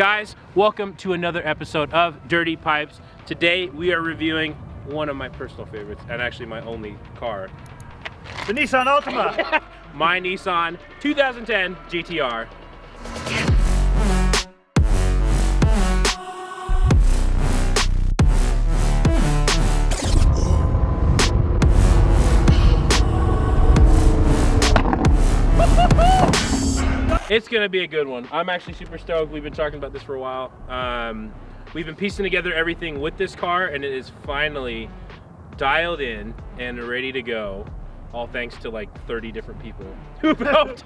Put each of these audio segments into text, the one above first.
Guys, welcome to another episode of Dirty Pipes. Today we are reviewing one of my personal favorites, and actually my only car. The Nissan Altima! My Nissan 2010 GTR. It's gonna be a good one. I'm actually super stoked. We've been talking about this for a while. We've been piecing together everything with this car, and it is finally dialed in and ready to go. All thanks to like 30 different people who've helped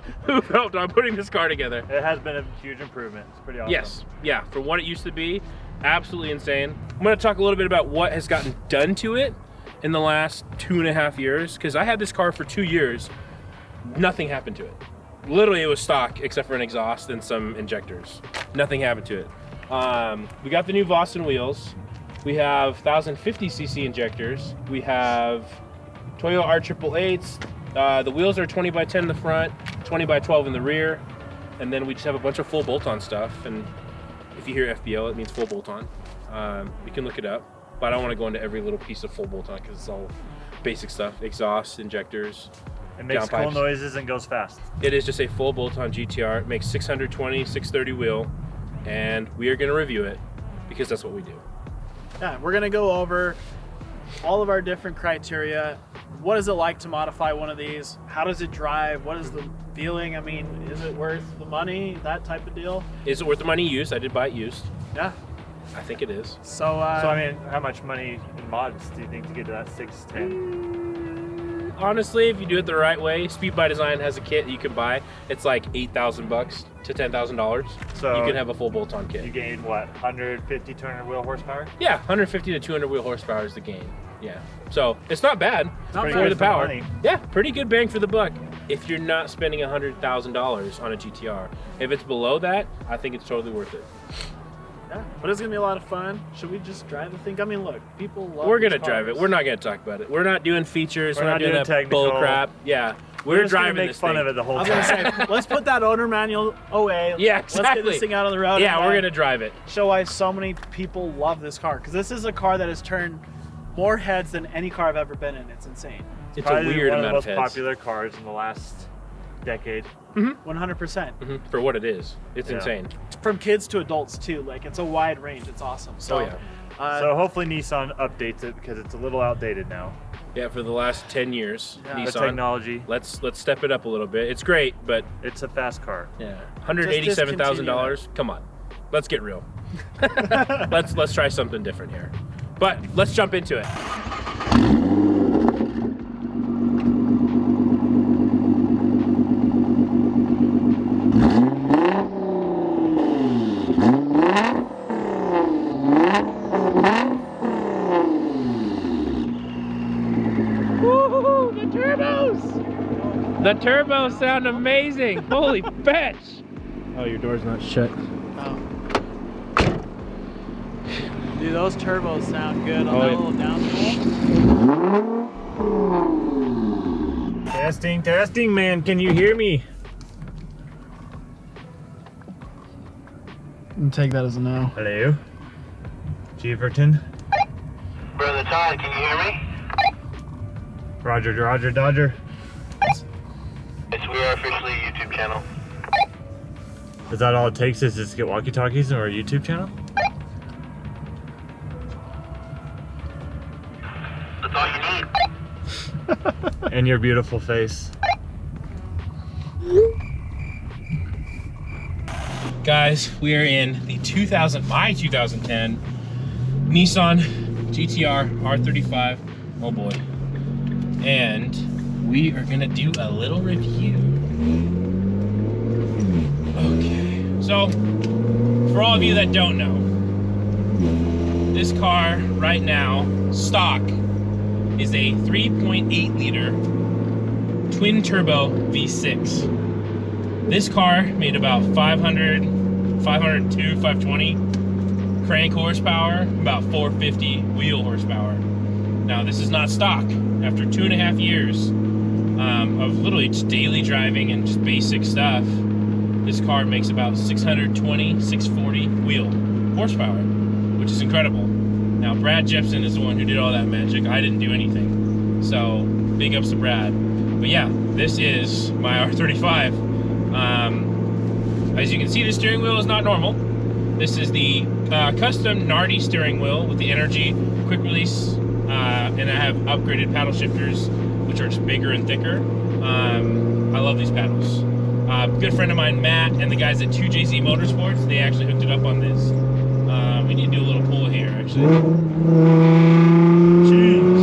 on putting this car together. It has been a huge improvement. It's pretty awesome. Yes, yeah, from what it used to be, absolutely insane. I'm gonna talk a little bit about what has gotten done to it in the last 2.5 years, because I had this car for 2 years, nothing happened to it. Literally it was stock except for an exhaust and some injectors. Nothing happened to it. We got the new Vossen wheels. We have 1050cc injectors. We have Toyo R888s. The wheels are 20x10 in the front, 20x12 in the rear. And then we just have a bunch of full bolt-on stuff. And if you hear FBO, it means full bolt-on. You can look it up. But I don't want to go into every little piece of full bolt-on because it's all basic stuff. Exhaust, injectors. It makes cool noises and goes fast. It is just a full bolt-on GTR. It makes 620, 630 wheel, and we are going to review it because that's what we do. Yeah, we're going to go over all of our different criteria. What is it like to modify one of these? How does it drive? What is the feeling? I mean, is it worth the money? That type of deal. Is it worth the money used? I did buy it used. Yeah. I think it is. So I mean, how much money in mods do you think to get to that 610? Honestly, if you do it the right way, Speed by Design has a kit you can buy. It's like $8,000 to $10,000. So you can have a full bolt-on kit. You gain what, 150, 200 wheel horsepower? Yeah, 150 to 200 wheel horsepower is the gain. Yeah, so it's not bad Not for the power. Money. Yeah, pretty good bang for the buck. If you're not spending $100,000 on a GTR, if it's below that, I think it's totally worth it. yeah, but it's gonna be a lot of fun. Should we just drive the thing? I mean, look, people love. We're gonna these drive it. cars. We're not gonna talk about it. We're not doing features. We're We're not doing that technical. bull crap. Yeah, we're just gonna driving make this fun thing. of it the whole I was time. gonna say, let's put that owner manual away. Yeah, Let's get exactly. this thing out on the road. Yeah, and we're gonna drive it. show why so many people love this car, because this is a car that has turned more heads than any car I've ever been in. It's insane. It's Probably a weird one amount of of the most heads. popular cars in the last decade. 100%. For what it is, it's Yeah. insane. From kids to adults too. Like, it's a wide range. It's awesome. So, Oh yeah. So hopefully Nissan updates it because it's a little outdated now. Yeah, for the last 10 years, Yeah. The Nissan. technology, Let's step it up a little bit. It's great, but it's a fast car. yeah, $187,000. Come on, let's get real. let's try something different here. But let's jump into it. Woo-hoo, the turbos! The turbos sound amazing. Holy fetch! Oh, your door's not shut. Oh. Dude, those turbos sound good on Oh, that yeah. little downspool. Testing, man. Can you hear me? And take that as a no. Hello? Jeeverton? Brother Todd, can you hear me? Roger, Dodger. Yes, we are officially a YouTube channel. Is that all it takes is just get walkie-talkies or a YouTube channel? That's all you need. And your beautiful face. Guys, we are in the 2010 Nissan GTR R35. Oh boy. And we are gonna do a little review. Okay, so for all of you that don't know, this car right now, stock, is a 3.8 liter twin turbo V6. This car made about 502, 520 crank horsepower, about 450 wheel horsepower. Now this is not stock. After 2.5 years of literally just daily driving and just basic stuff, this car makes about 620, 640 wheel horsepower, which is incredible. Now, Brad Jepson is the one who did all that magic. I didn't do anything. So, big ups to Brad. But yeah, this is my R35. As you can see, the steering wheel is not normal. This is the custom Nardi steering wheel with the energy, quick release, and I have upgraded paddle shifters, which are just bigger and thicker. I love these paddles. Good friend of mine, Matt, and the guys at 2JZ Motorsports, they actually hooked it up on this. We need to do a little pull here, actually. Jeez.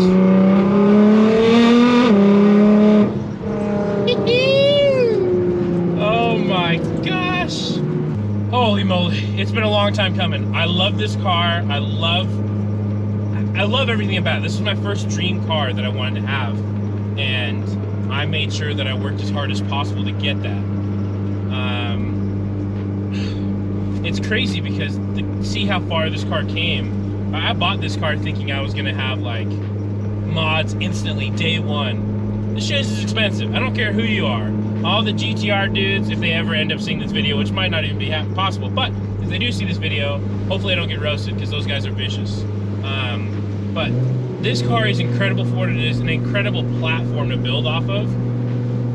Oh my gosh. Holy moly. It's been a long time coming. I love this car. I love everything about it. This was my first dream car that I wanted to have. And I made sure that I worked as hard as possible to get that. It's crazy because see how far this car came. I bought this car thinking I was gonna have like mods instantly day one. This shit is expensive. I don't care who you are. All the GTR dudes, if they ever end up seeing this video, which might not even be possible, but if they do see this video, hopefully I don't get roasted because those guys are vicious. But this car is incredible for what it is, an incredible platform to build off of.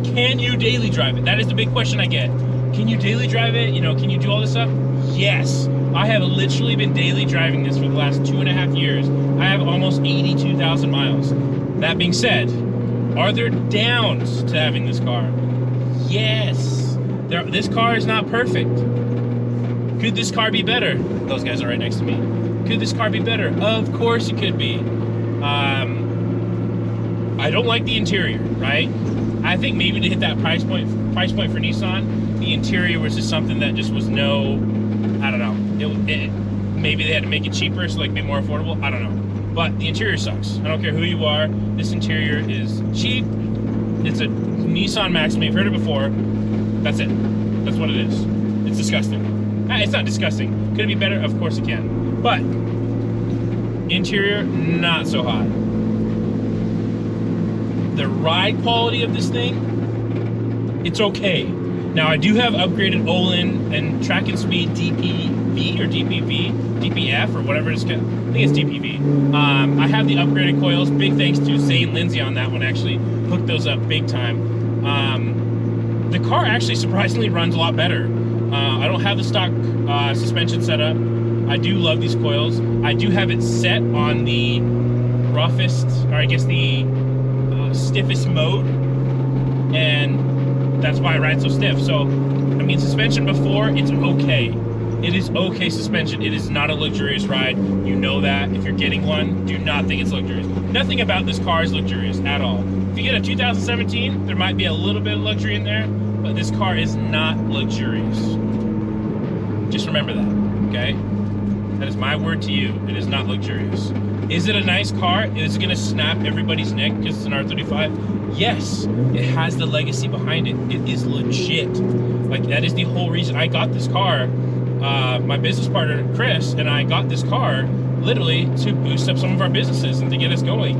Can you daily drive it? That is the big question I get. Can you daily drive it? You know, can you do all this stuff? Yes. I have literally been daily driving this for the last 2.5 years. I have almost 82,000 miles. That being said, are there downs to having this car? Yes. This car is not perfect. Could this car be better? Those guys are right next to me. Could this car be better? Of course it could be. I don't like the interior, right? I think maybe to hit that price point for Nissan, the interior was just something that just was no, I don't know. Maybe they had to make it cheaper so like be more affordable. I don't know. But the interior sucks. I don't care who you are. This interior is cheap. It's a Nissan Maxima. You've heard it before. That's it. That's what it is. It's disgusting. It's not disgusting. Could it be better? Of course it can. But interior, not so hot. The ride quality of this thing, it's okay. Now I do have upgraded Ohlin and track and speed DPV or DPF or whatever it's called. I think it's DPV. I have the upgraded coils. Big thanks to Zane Lindsay on that one. Actually hooked those up big time. The car actually surprisingly runs a lot better. I don't have the stock suspension set up. I do love these coils. I do have it set on the roughest, or I guess the stiffest mode, and that's why I ride so stiff. So, I mean, suspension before, it's okay. It is okay suspension. It is not a luxurious ride. You know that. If you're getting one, do not think it's luxurious. Nothing about this car is luxurious at all. If you get a 2017, there might be a little bit of luxury in there, but this car is not luxurious. Just remember that, okay? That is my word to you. It is not luxurious. Is it a nice car? Is it gonna snap everybody's neck because it's an R35? Yes, it has the legacy behind it. It is legit. Like, that is the whole reason I got this car. My business partner, Chris, and I got this car literally to boost up some of our businesses and to get us going.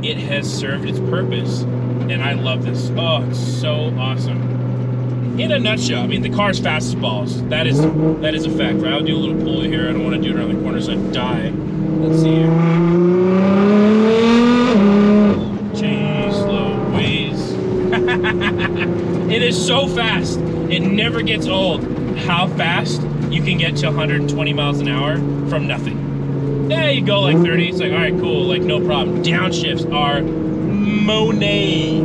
It has served its purpose, and I love this. Oh, it's so awesome. In a nutshell, I mean, the car's fast as balls. That is a fact, right? I'll do a little pull here. I don't want to do it around the corner so I die. Let's see here. Jeez Louise. It is so fast. It never gets old. How fast you can get to 120 miles an hour from nothing. Yeah, you go like 30. It's like, all right, cool. Like, no problem. Downshifts are Monet.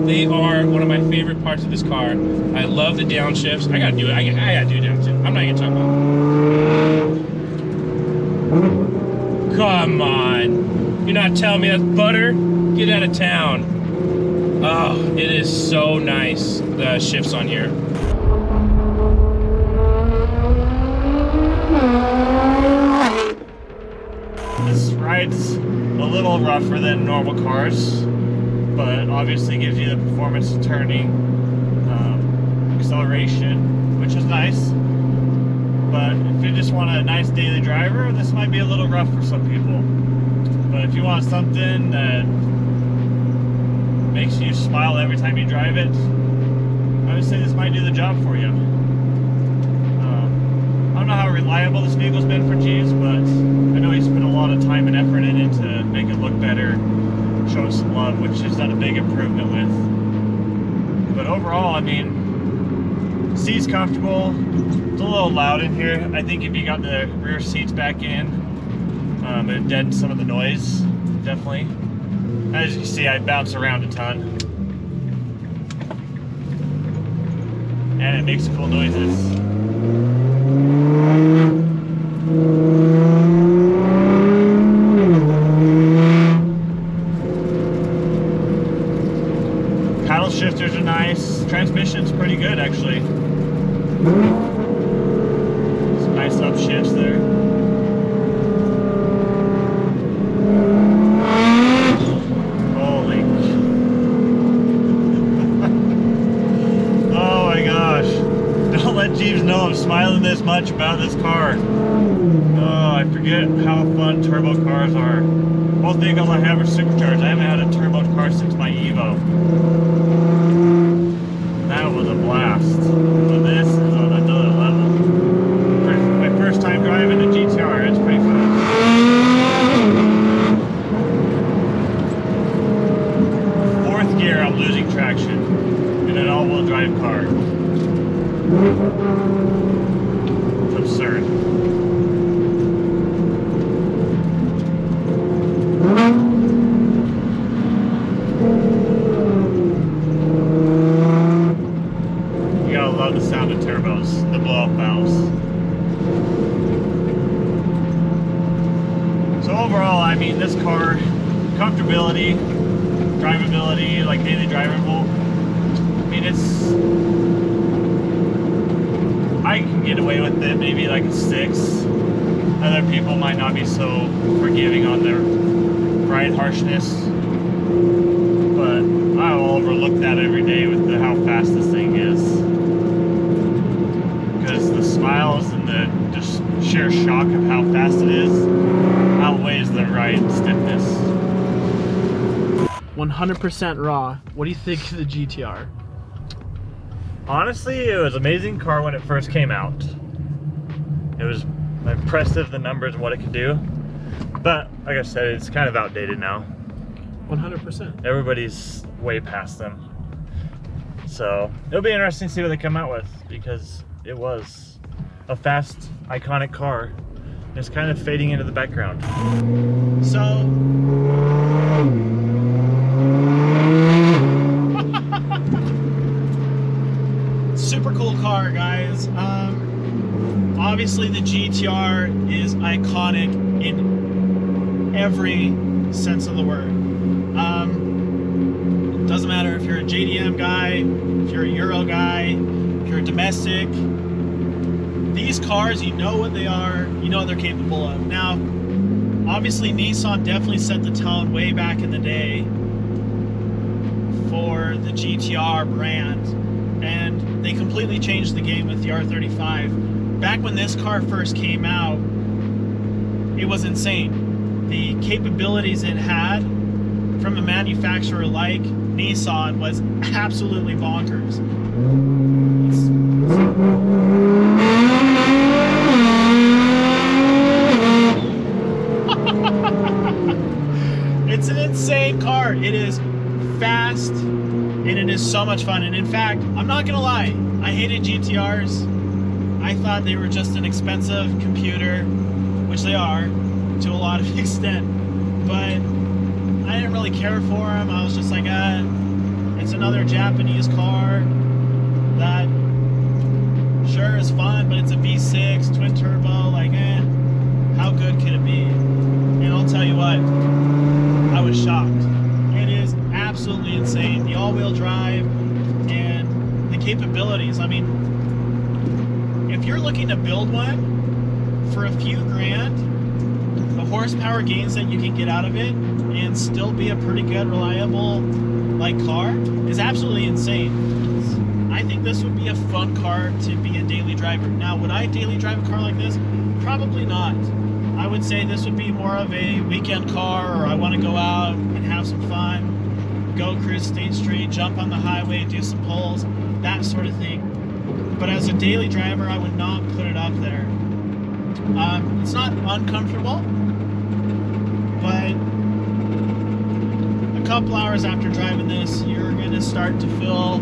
They are one of my favorite parts of this car. I love the downshifts. I gotta do it. I gotta do downshift. I'm not gonna talk about it. Come on. You're not telling me that's butter? Get out of town. Oh, it is so nice, the shifts on here. This ride's a little rougher than normal cars, but obviously gives you the performance of turning, acceleration, which is nice. But if you just want a nice daily driver, this might be a little rough for some people. But if you want something that makes you smile every time you drive it, I would say this might do the job for you. I don't know how reliable this vehicle's been for Jeevz, but I know he's put a lot of time and effort in it to make it look better, show us some love, which he's done a big improvement with. But overall, I mean, seat's comfortable. It's a little loud in here. I think if you got the rear seats back in, it deadened some of the noise, definitely. As you can see, I bounce around a ton. And it makes cool noises. Paddle shifters are nice. Transmission's pretty good, actually. Some nice upshifts there. Holy. Oh my gosh. Don't let Jeevz know I'm smiling this much about this car. Oh, I forget how fun turbo cars are. Both vehicles I have are supercharged. I haven't had a turbo car since my Evo. That was a blast. But this is on another level. For my first time driving a GTR, it's pretty fun. Fourth gear, I'm losing traction in an all-wheel drive car. It's absurd. You gotta love the sound of turbos, the blow-off valves. So overall, I mean, this car, comfortability, drivability, like daily drivable, I mean, I can get away with it, maybe like a 6. Other people might not be so forgiving on their ride harshness, but I will overlook that every day with how fast this thing is. Because the smiles and the just sheer shock of how fast it is outweighs the ride stiffness. 100% raw. What do you think of the GTR? Honestly, it was an amazing car when it first came out. It was impressive, the numbers and what it could do. But like I said, it's kind of outdated now. 100%. Everybody's way past them. So it'll be interesting to see what they come out with, because it was a fast, iconic car. It's kind of fading into the background. So super cool car, guys. Obviously the GTR is iconic in every sense of the word. Doesn't matter if you're a JDM guy, if you're a Euro guy, if you're a domestic. These cars, you know what they are, you know what they're capable of. Now, obviously Nissan definitely set the tone way back in the day for the GTR brand, and they completely changed the game with the R35. Back when this car first came out, it was insane. The capabilities it had from a manufacturer like Nissan was absolutely bonkers. It's an insane car. It is fast and it is so much fun. And in fact, I'm not gonna lie, I hated GTRs. I thought they were just an expensive computer, which they are to a lot of extent, but I didn't really care for them. I was just like, it's another Japanese car that sure is fun, but it's a V6 twin turbo, like how good could it be? And I'll tell you what, I was shocked. It is absolutely insane. The all-wheel drive and the capabilities. I mean, if you're looking to build one for a few grand, the horsepower gains that you can get out of it and still be a pretty good, reliable car is absolutely insane. I think this would be a fun car to be a daily driver. Now, would I daily drive a car like this? Probably not. I would say this would be more of a weekend car, or I want to go out and have some fun, go cruise State Street, jump on the highway, do some pulls. that sort of thing. But as a daily driver, I would not put it up there. It's not uncomfortable, but a couple hours after driving this, you're going to start to feel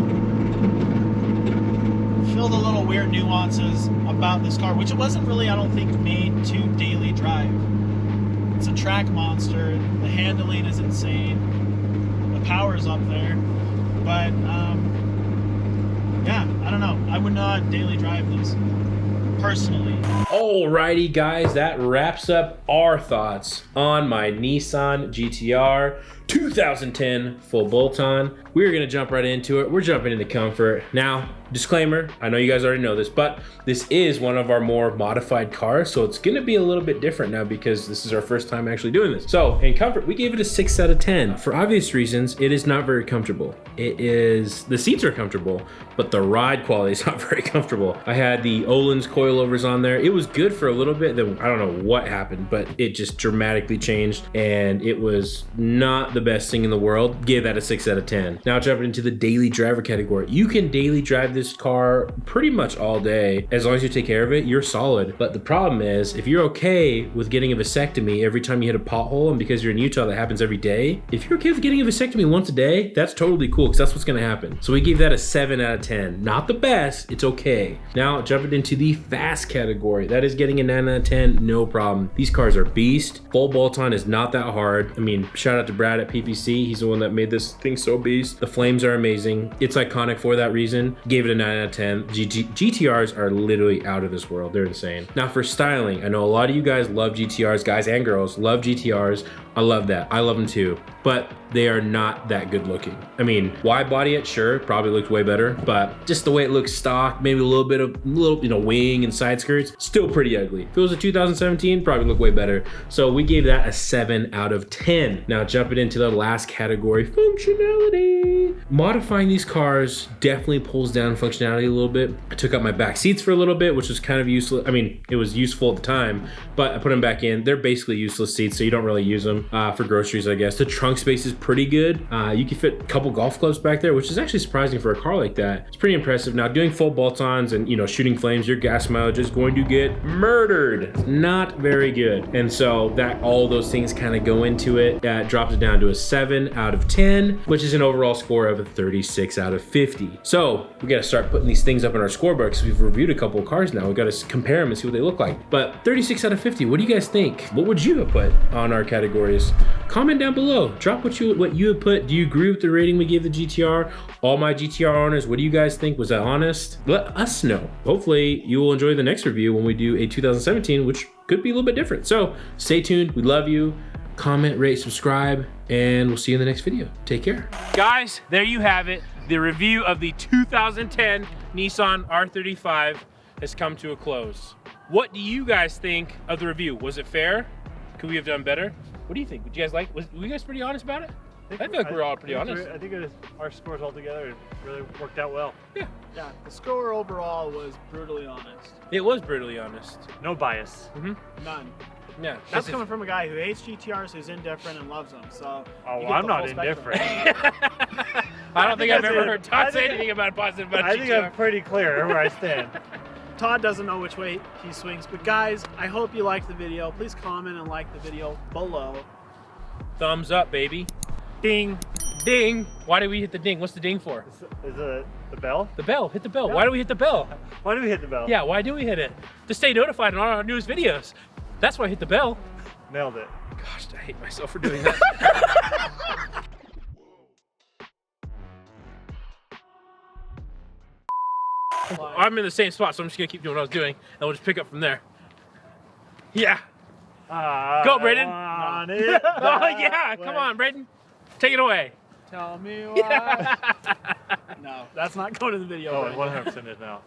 the little weird nuances about this car, which it wasn't really, I don't think, made to daily drive. It's a track monster. The handling is insane. The power's up there. But, yeah, I don't know. I would not daily drive this, personally. Alrighty guys, that wraps up our thoughts on my Nissan GTR 2010 full bolt-on. We're gonna jump right into it. We're jumping into comfort. Now, disclaimer, I know you guys already know this, but this is one of our more modified cars, so it's gonna be a little bit different now because this is our first time actually doing this. So in comfort, we gave it a 6 out of 10. For obvious reasons, it is not very comfortable. The seats are comfortable, but the ride quality is not very comfortable. I had the Ohlin's coilovers on there. It was good for a little bit, then I don't know what happened, but it just dramatically changed and it was not the best thing in the world. Gave that a 6 out of 10. Now jumping into the daily driver category. You can daily drive this car pretty much all day. As long as you take care of it, you're solid. But the problem is, if you're okay with getting a vasectomy every time you hit a pothole, and because you're in Utah, that happens every day. If you're okay with getting a vasectomy once a day, that's totally cool because that's what's gonna happen. So we gave that a 7 out of 10. Not the best, it's okay. Now jumping into the fast category. That is getting a 9 out of 10, no problem. These cars are beast. Full bolt-on is not that hard. I mean, shout out to Brad at PPC. He's the one that made this thing so beast. The flames are amazing. It's iconic for that reason. Gave it a 9 out of 10. GTRs are literally out of this world. They're insane. Now for styling, I know a lot of you guys love GTRs, guys and girls love GTRs. I love that. I love them too, but they are not that good looking. I mean, wide body it, sure, probably looks way better, but just the way it looks stock, maybe a little bit of wing and side skirts, still pretty ugly. If it was a 2017, probably look way better. So we gave that a 7 out of 10. Now jumping into the last category, functionality. Modifying these cars definitely pulls down functionality a little bit. I took out my back seats for a little bit, which was kind of useless. I mean, it was useful at the time, but I put them back in. They're basically useless seats, so you don't really use them for groceries, I guess. The trunk space is pretty good. You can fit a couple golf clubs back there, which is actually surprising for a car like that. It's pretty impressive. Now doing full bolt-ons and shooting flames, your gas mileage is going to get murdered. Not very good. And so that all those things kind of go into it. Drops it down to a 7 out of 10, which is an overall score of a 36 out of 50. So we got to start putting these things up in our scoreboard because we've reviewed a couple of cars now. We got to compare them and see what they look like. But 36 out of 50, what do you guys think? What would you have put on our categories? Comment down below. Drop what you have put. Do you agree with the rating we gave the GTR? All my GTR owners, what do you guys think? Was that honest? Let us know. Hopefully you will enjoy the next review when we do a 2017, which could be a little bit different. So stay tuned. We love you. Comment, rate, subscribe, and we'll see you in the next video. Take care. Guys, there you have it. The review of the 2010 Nissan R35 has come to a close. What do you guys think of the review? Was it fair? Could we have done better? What do you think? Would you guys like? Were you guys pretty honest about it? I feel like we're all pretty honest. I think our scores all together really worked out well. Yeah, the score overall was brutally honest. It was brutally honest. No bias. None. Yeah. That's coming from a guy who hates GTRs, who's indifferent and loves them. So. Oh, I'm not indifferent. I don't think I've ever heard Todd say anything about positive about GTR. I think I'm pretty clear where I stand. Todd doesn't know which way he swings, but guys, I hope you liked the video. Please comment and like the video below. Thumbs up, baby. Ding. Ding. Why did we hit the ding? What's the ding for? Is it the bell? The bell. Hit the bell. Yeah. Why do we hit the bell? Why do we hit the bell? Yeah, why do we hit it? To stay notified on all our newest videos. That's why I hit the bell. Nailed it. Gosh, I hate myself for doing that. I'm in the same spot, so I'm just gonna keep doing what I was doing, and we'll just pick up from there. Yeah. Go, Brayden. Oh yeah, come on, Brayden. Take it away. Tell me why. No, that's not going in the video. Oh, 100% is now.